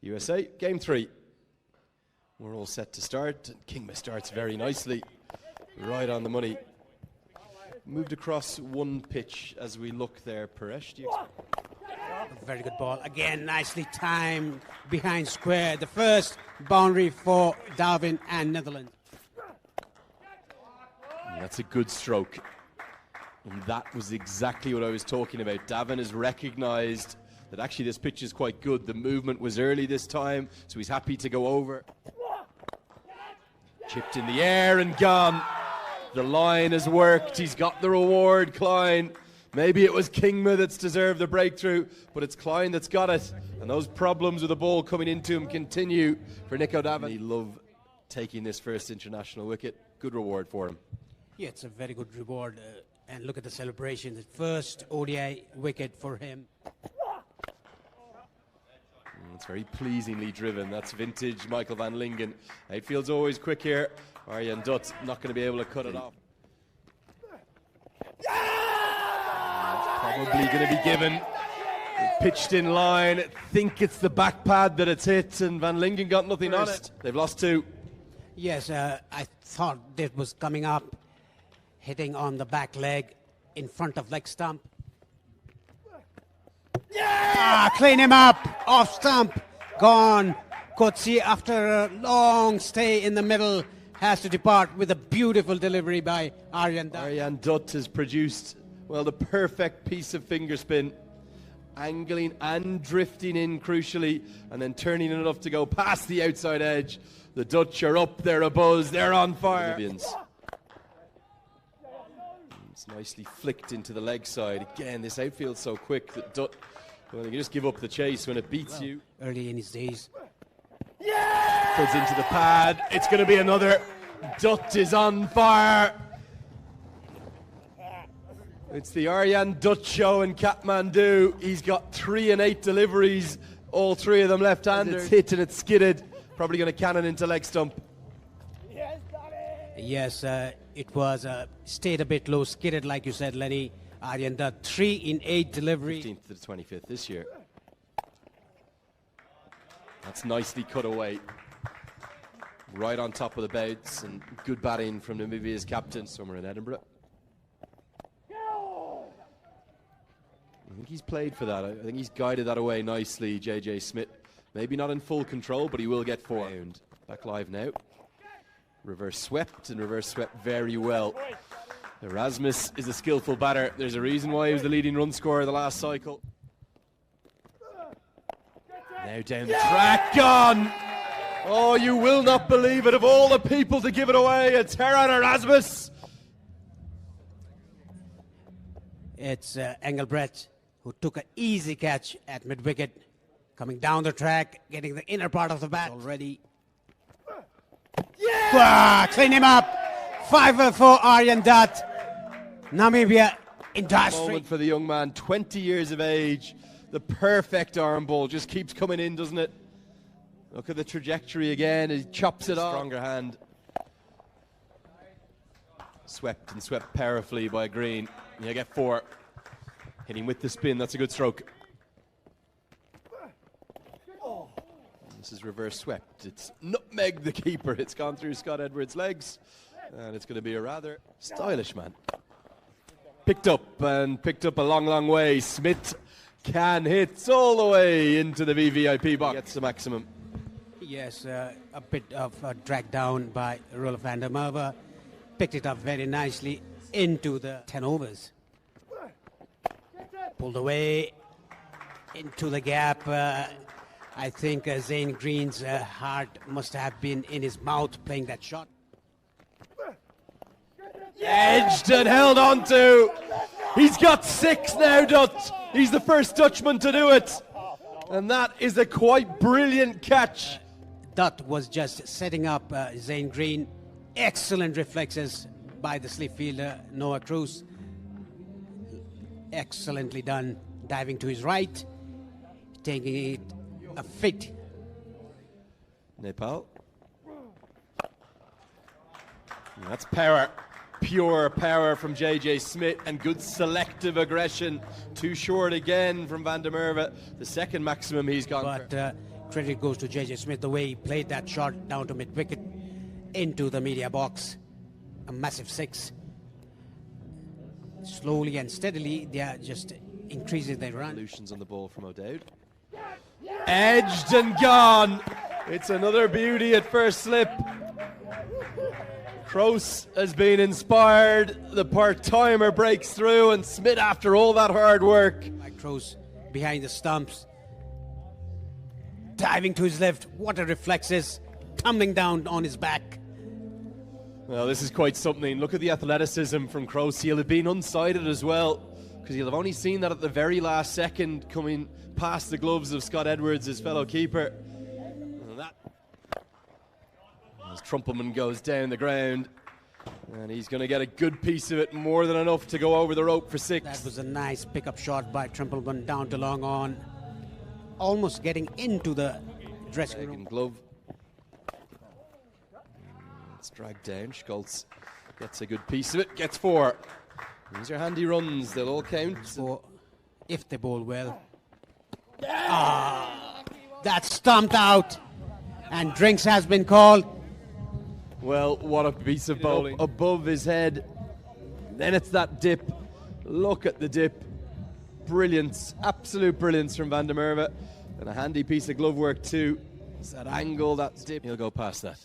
USA, game 3. We're all set to start. Kingma starts very nicely, right on the money. Moved across one pitch as we look there. Paresh, do you expect? Very good ball. Again, nicely timed behind square. The first boundary for Darwin and Netherlands. And that's a good stroke. And that was exactly what I was talking about. Darwin has recognised that actually this pitch is quite good. The movement was early this time, so he's happy to go over. Chipped in the air and gone. The line has worked. He's got the reward, Klein. Maybe it was Kingma that's deserved the breakthrough, but it's Klein that's got it. And those problems with the ball coming into him continue for Nico Darwin. He loved taking this first international wicket. Good reward for him. Yeah, it's a very good reward. And look at the celebration. The first ODI wicket for him. It's very pleasingly driven. That's vintage Michael van Lingen. Outfield's always quick here. Aryan Dutt not going to be able to cut it off. Probably going to be given. Pitched in line. I think it's the back pad that it's hit, and Van Lingen got nothing on it. They've lost 2. Yes, I thought it was coming up, hitting on the back leg in front of leg stump. Clean him up, off stump, gone. Coetzee, after a long stay in the middle, has to depart with a beautiful delivery by Aryan Dutt. Aryan Dutt has produced, well, the perfect piece of finger spin, angling and drifting in crucially, and then turning it enough to go past the outside edge. The Dutch are up, they're abuzz, they're on fire. It's nicely flicked into the leg side. Again, this outfield's so quick that Dutt, well, you can just give up the chase when it beats you. Early in his days. Puts into the pad. It's going to be another. Dutt is on fire. It's the Aryan Dutt show in Kathmandu. He's got 3 and 8 deliveries, all 3 of them left-handed. It's hit and it's skidded. Probably going to cannon into leg stump. Yes, it was stayed a bit low, skidded like you said, Lenny. Aryan Dutt, 3 in 8 delivery. 15th to the 25th this year. That's nicely cut away. Right on top of the bounce, and good batting from Namibia's captain, somewhere in Edinburgh. I think he's played for that. I think he's guided that away nicely, JJ Smith. Maybe not in full control, but he will get 4. Back live now. Reverse swept, and reverse swept very well. Erasmus is a skillful batter. There's a reason why he was the leading run scorer the last cycle. Now down the track, gone! Oh, you will not believe it. Of all the people to give it away, it's Herran Erasmus. It's Engelbrecht who took an easy catch at mid-wicket. Coming down the track, getting the inner part of the bat already. Clean him up. 5 for Aryan Dutt. Namibia in dire Moment for the young man, 20 years of age. The perfect arm ball just keeps coming in, doesn't it? Look at the trajectory again. He chops it off. Stronger hand. Swept and swept powerfully by Green. You get 4. Hitting with the spin. That's a good stroke. This is reverse swept. It's nutmeg the keeper. It's gone through Scott Edwards' legs. And it's going to be a rather stylish man. Picked up a long, long way. Smith can hit all the way into the VVIP box. Gets the maximum. Yes, a bit of drag down by Roelof van der Merwe. Picked it up very nicely into the 10 overs. Pulled away into the gap. I think Zane Green's heart must have been in his mouth playing that shot. Edged and held on to. He's got 6 now, Dutt. He's the first Dutchman to do it. And that is a quite brilliant catch. Dutt was just setting up Zane Green. Excellent reflexes by the slip fielder, Noah Cruz. Excellently done. Diving to his right. Taking it a fit. Nepal. That's power. Pure power from JJ Smith and good selective aggression. Too short again from Van der Merwe. The second maximum he's gone but for. credit goes to J.J. Smith, the way he played that shot down to mid-wicket into the media box. A massive 6. Slowly and steadily, they are just increasing their run. Solutions on the ball from O'Dowd. Edged and gone. It's another beauty at first slip. Croce has been inspired. The part-timer breaks through, and Smith, after all that hard work. Croce behind the stumps, diving to his left. What a reflexes, tumbling down on his back. Well, this is quite something. Look at the athleticism from Croce. He'll have been unsighted as well, because he'll have only seen that at the very last second, coming past the gloves of Scott Edwards, his fellow keeper. And that, as Trumpleman goes down the ground, and he's going to get a good piece of it, more than enough to go over the rope for 6. That was a nice pickup shot by Trumpleman down to long on, almost getting into the dressing room. Glove. It's dragged down. Schultz gets a good piece of it, gets 4. These are handy runs, they'll all count. So, if they bowl well. That's stumped out, and drinks has been called. Well, what a piece of bowling. Above his head. Then it's that dip. Look at the dip. Brilliance, absolute brilliance from Van der Merwe. And a handy piece of glove work too. It's that angle, that dip. He'll go past that.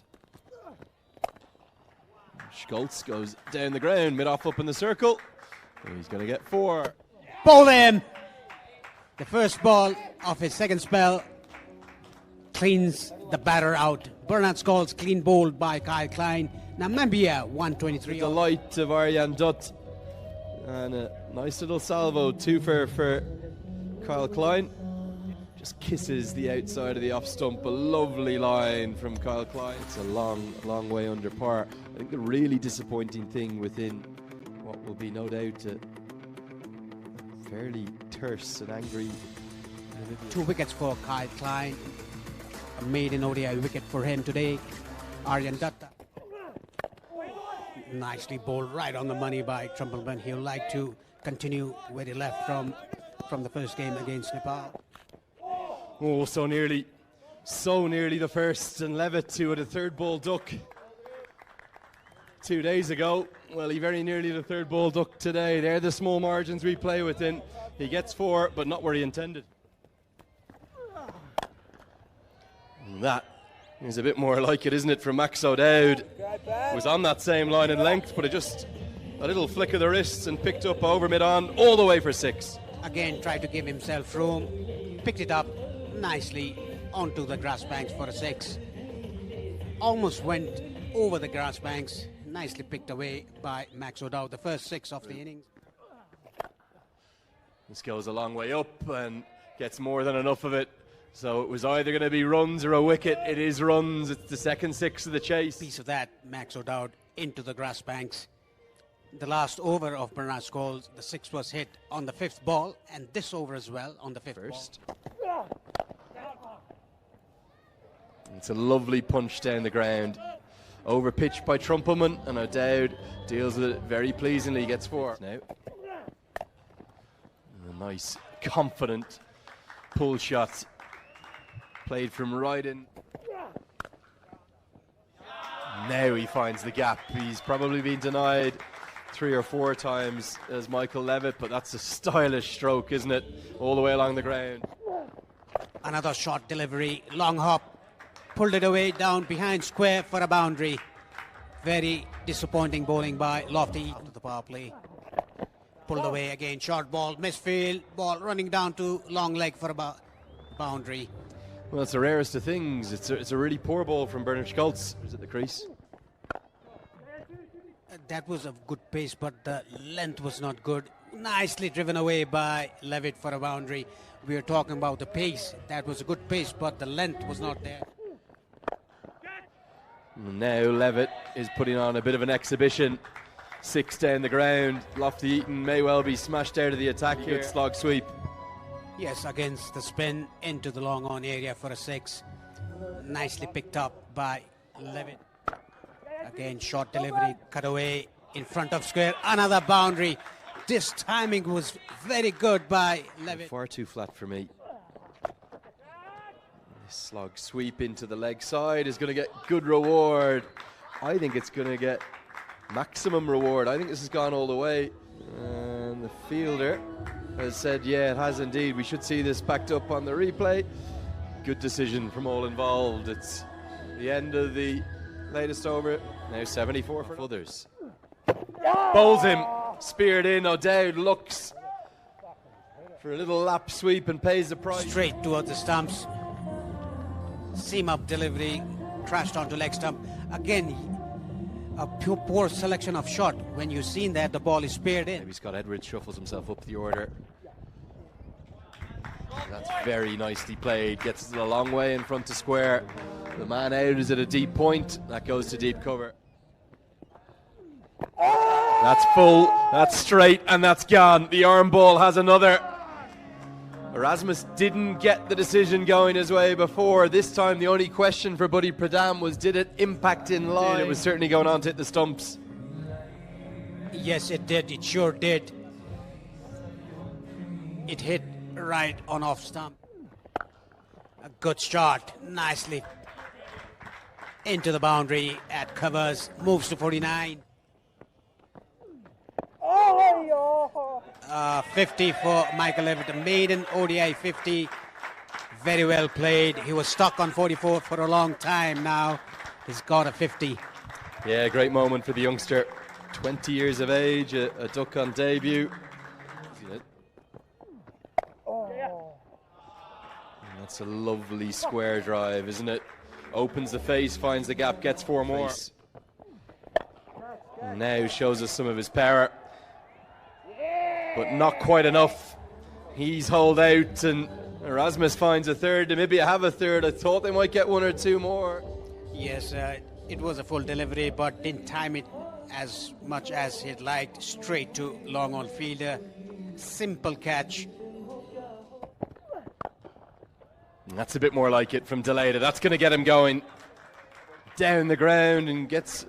Schultz goes down the ground, mid-off up in the circle. And he's going to get 4. Bowl him! The first ball of his second spell cleans the batter out. Bernard Scholes clean bowled by Kyle Klein. Namibia 123. The light of Aryan Dutt. And a nice little salvo, 2 for Kyle Klein. Just kisses the outside of the off stump. A lovely line from Kyle Klein. It's a long way under par. I think the really disappointing thing within what will be no doubt a fairly terse and angry. 2 wickets for Kyle Klein. A maiden ODI wicket for him today. Aryan Dutt. Nicely bowled right on the money by Trumpleman. He'll like to continue where he left from the first game against Nepal. Oh, so nearly the first, and Levitt to a third ball duck 2 days ago. Well, he very nearly the third ball duck today. They're the small margins we play within. He gets 4, but not where he intended. And that is a bit more like it, isn't it, from Max O'Dowd. Was on that same line in length, but it just a little flick of the wrists and picked up over mid-on all the way for 6. Again, tried to give himself room, picked it up nicely onto the grass banks for a 6. Almost went over the grass banks, nicely picked away by Max O'Dowd, the first 6 of the innings. This goes a long way up and gets more than enough of it. So it was either going to be runs or a wicket. It is runs. It's the second 6 of the chase. Piece of that, Max O'Dowd into the grass banks. The last over of Bernard Scholes, the 6 was hit on the 5th ball, and this over as well on the 5th first. It's a lovely punch down the ground. Over pitched by Trumpleman, and O'Dowd deals with it very pleasingly. Gets 4 now. And a nice, confident pull shot. Played from right in. Now he finds the gap. He's probably been denied 3 or 4 times as Michael Levitt, but that's a stylish stroke, isn't it? All the way along the ground. Another short delivery, long hop, pulled it away down behind square for a boundary. Very disappointing bowling by Lofty out of the power play. Pulled away again, short ball, misfield, ball running down to long leg for a boundary. Well, it's the rarest of things. It's a really poor ball from Bernard Schultz. Is it the crease? That was a good pace, but the length was not good. Nicely driven away by Levitt for a boundary. We are talking about the pace. That was a good pace, but the length was not there. Now Levitt is putting on a bit of an exhibition. 6 down the ground. Lofty Eaton may well be smashed out of the attack here. Good slog sweep. Yes, against the spin into the long on area for a 6. Nicely picked up by Levitt. Again, short delivery, cut away in front of square. Another boundary. This timing was very good by Levitt. Far too flat for me. This slog sweep into the leg side is going to get good reward. I think it's going to get maximum reward. I think this has gone all the way. And the fielder has said, yeah, it has indeed. We should see this backed up on the replay. Good decision from all involved. It's the end of the latest over. Now 74 for others. Bowls him. Speared in. O'Dowd looks for a little lap sweep and pays the price. Straight towards the stumps. Seam up delivery. Crashed onto leg stump. Again, a poor selection of shot. When you've seen that, the ball is speared in. Maybe Scott Edwards shuffles himself up the order. That's very nicely played. Gets it a long way in front to square. The man out is at a deep point. That goes to deep cover. That's full, that's straight, and that's gone. The arm ball has another. Erasmus didn't get the decision going his way before. This time the only question for Buddy Pradhan was, did it impact in line? It was certainly going on to hit the stumps. Yes, it did. It sure did. It hit right on off stump. A good shot. Nicely into the boundary at covers. Moves to 49. 50 for Michael Levitt, a maiden ODI 50. Very well played. He was stuck on 44 for a long time now. He's got a 50. Yeah, great moment for the youngster. 20 years of age, a duck on debut. And that's a lovely square drive, isn't it? Opens the face, finds the gap, gets four more. And now shows us some of his power. But not quite enough. He's holed out, and Erasmus finds a third. Namibia have a third. I thought they might get one or two more. Yes, it was a full delivery, but didn't time it as much as he'd liked. Straight to long on fielder. Simple catch. And that's a bit more like it from Deleda. That's going to get him going down the ground and gets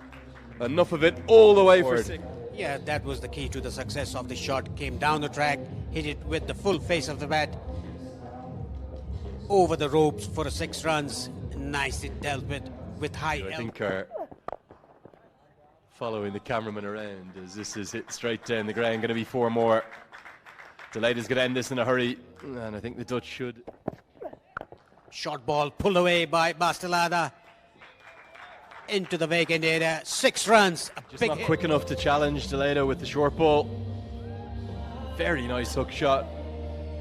enough of it all the way for six. Yeah, that was the key to the success of the shot. Came down the track, hit it with the full face of the bat, over the ropes for a 6 runs. Nicely dealt with high. I think following the cameraman around as this is hit straight down the ground. Going to be 4 more. Deleda's going to end this in a hurry, and I think the Dutch should. Short ball pulled away by Bastelada. Into the vacant area, 6 runs. Just not quick enough to challenge Deleda with the short ball. Very nice hook shot.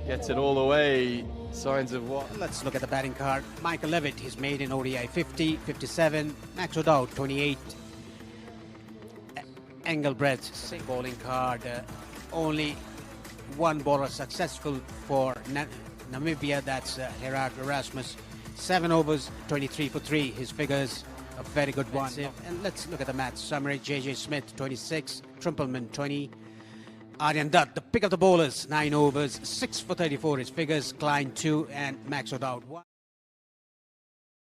Gets it all the way. Signs of what? Let's look at the batting card. Michael Levitt, he's made in ODI 50, 57. Max O'Dowd, 28. Engelbrecht, same bowling card. Only one bowler successful for Namibia, that's Gerard Erasmus. 7 overs, 23 for 3. His figures, a very good one. And let's look at the match summary. JJ Smith, 26. Trumpelman, 20. Aryan Dutt, the pick of the bowlers, 9 overs, 6 for 34. His figures, Klein, 2, and Max O'Dowd, 1.